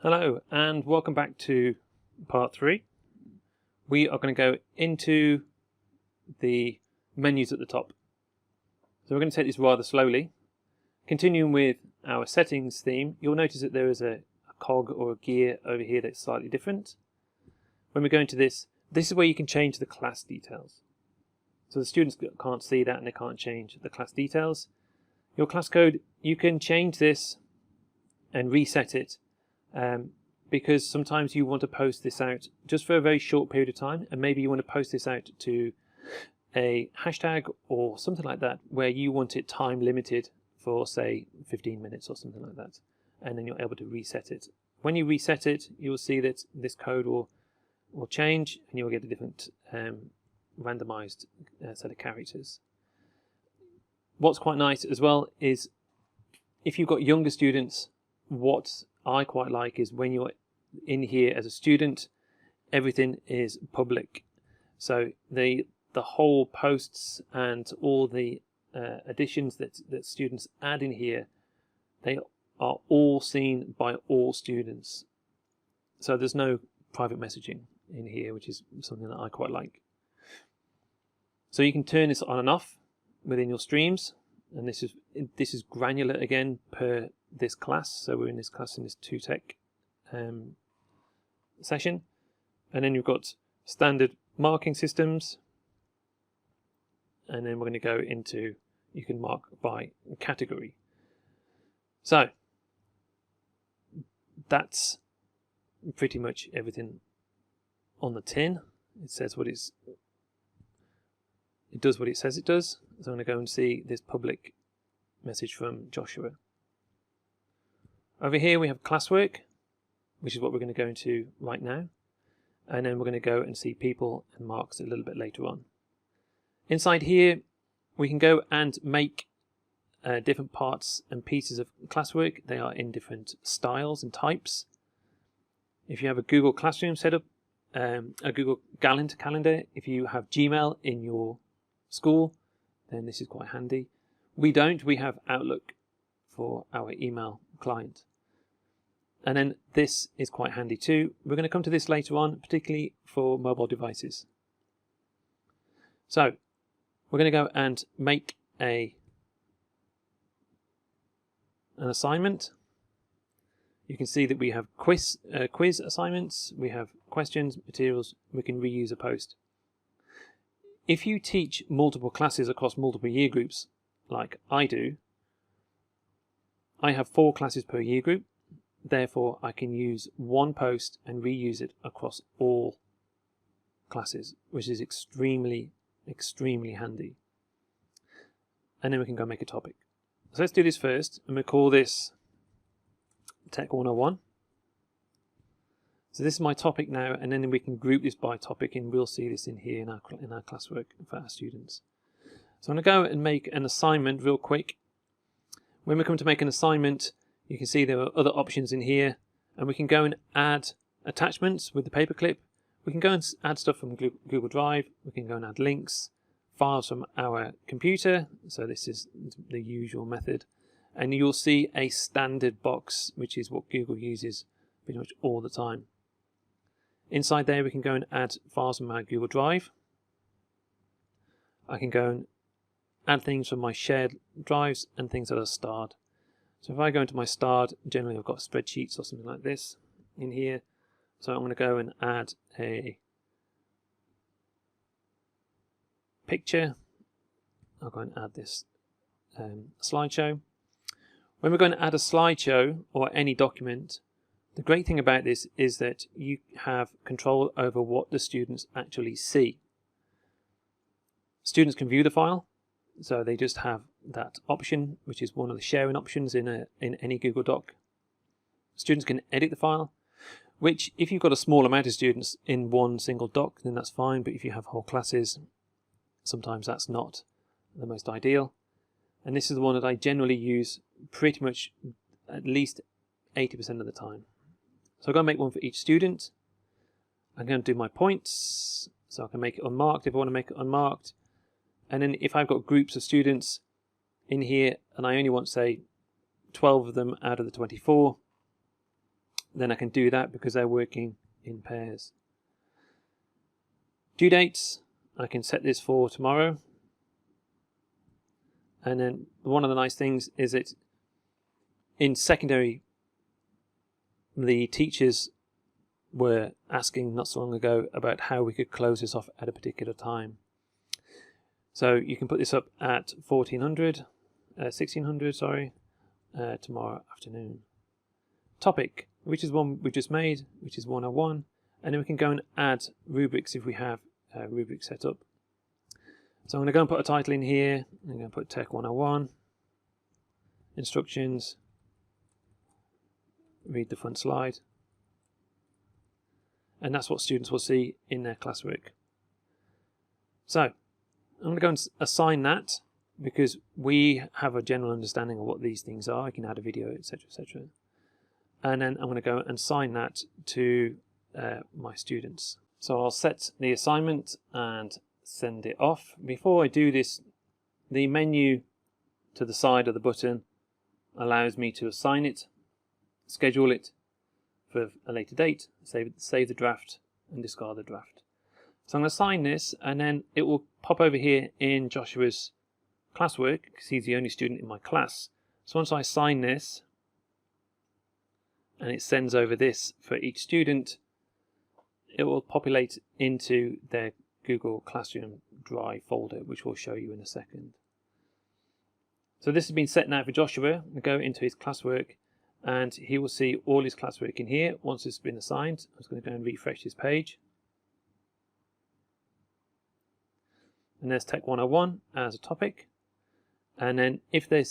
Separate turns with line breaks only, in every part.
Hello and welcome back to part 3. We are going to go into the menus at the top. So we're going to take this rather slowly. Continuing with our settings theme, you'll notice that there is a cog or a gear over here that's slightly different. When we go into this is where you can change the class details. So the students can't see that and they can't change the class details. Your class code, you can change this and reset it. Because sometimes you want to post this out just for a very short period of time, and maybe you want to post this out to a hashtag or something like that where you want it time limited for say 15 minutes or something like that, and then you're able to reset it. When you reset it, you'll see that this code will change and you'll get a different randomized set of characters. What's quite nice as well is if you've got younger students, what I quite like is when you're in here as a student, everything is public. So the whole posts and all the additions that students add in here, they are all seen by all students. So there's no private messaging in here, which is something that I quite like. So you can turn this on and off within your streams, and this is granular again per this class. So we're in this class in this 2Tech session, and then you've got standard marking systems, and then we're going to go into, you can mark by category. So that's pretty much everything on the tin. It says what it does what it says it does. So I'm going to go and see this public message from Joshua. Over here we have classwork, which is what we're going to go into right now, and then we're going to go and see people and marks a little bit later on. Inside here we can go and make different parts and pieces of classwork. They are in different styles and types. If you have a Google Classroom set up, a Google calendar, if you have Gmail in your school, then this is quite handy. We don't, we have Outlook for our email client. And then this is quite handy too. We're going to come to this later on, particularly for mobile devices. So we're going to go and make an assignment. You can see that we have quiz assignments, we have questions, materials, we can reuse a post. If you teach multiple classes across multiple year groups, like I do, I have 4 classes per year group. Therefore, I can use one post and reuse it across all classes, which is extremely, extremely handy. And then we can go make a topic. So let's do this first, and we'll call this Tech 101. So this is my topic now, and then we can group this by topic, and we'll see this in here in our classwork for our students. So I'm going to go and make an assignment real quick. When we come to make an assignment, you can see there are other options in here, and we can go and add attachments with the paperclip. We can go and add stuff from Google Drive. We can go and add links, files from our computer. So this is the usual method. And you'll see a standard box, which is what Google uses pretty much all the time. Inside there, we can go and add files from our Google Drive. I can go and add things from my shared drives and things that are starred. So if I go into my starred, generally I've got spreadsheets or something like this in here. So I'm going to go and add a picture. I'll go and add this slideshow. When we're going to add a slideshow or any document, the great thing about this is that you have control over what the students actually see. Students can view the file, so they just have that option, which is one of the sharing options in any Google Doc. Students can edit the file, which if you've got a small amount of students in one single doc, then that's fine, but if you have whole classes, sometimes that's not the most ideal. And this is the one that I generally use pretty much at least 80% of the time. So I'm going to make one for each student. I'm going to do my points, so I can make it unmarked if I want to make it unmarked. And then if I've got groups of students in here and I only want, say, 12 of them out of the 24, then I can do that because they're working in pairs. Due dates, I can set this for tomorrow. And then one of the nice things is that in secondary, the teachers were asking not so long ago about how we could close this off at a particular time. So you can put this up at 1600, tomorrow afternoon. Topic, which is one we've just made, which is 101, and then we can go and add rubrics if we have rubrics set up. So I'm going to go and put a title in here. I'm going to put Tech 101, instructions, read the front slide, and that's what students will see in their classwork. So I'm going to go and assign that because we have a general understanding of what these things are. I can add a video, etc., etc. And then I'm going to go and assign that to my students. So I'll set the assignment and send it off. Before I do this, the menu to the side of the button allows me to assign it, schedule it for a later date, save the draft and discard the draft. So I'm going to assign this, and then it will pop over here in Joshua's classwork because he's the only student in my class. So once I assign this and it sends over this for each student, it will populate into their Google Classroom Drive folder, which we'll show you in a second. So this has been set now for Joshua. We'll go into his classwork and he will see all his classwork in here once it's been assigned. I'm just going to go and refresh this page. And there's Tech 101 as a topic. And then if the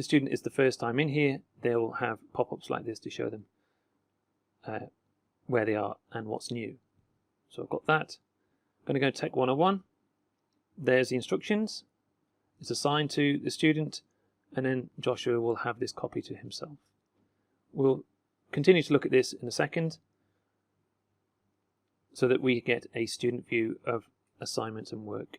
student is the first time in here, they will have pop-ups like this to show them where they are and what's new. So I've got that. I'm going to go to Tech 101. There's the instructions. It's assigned to the student, and then Joshua will have this copy to himself. We'll continue to look at this in a second so that we get a student view of assignments and work.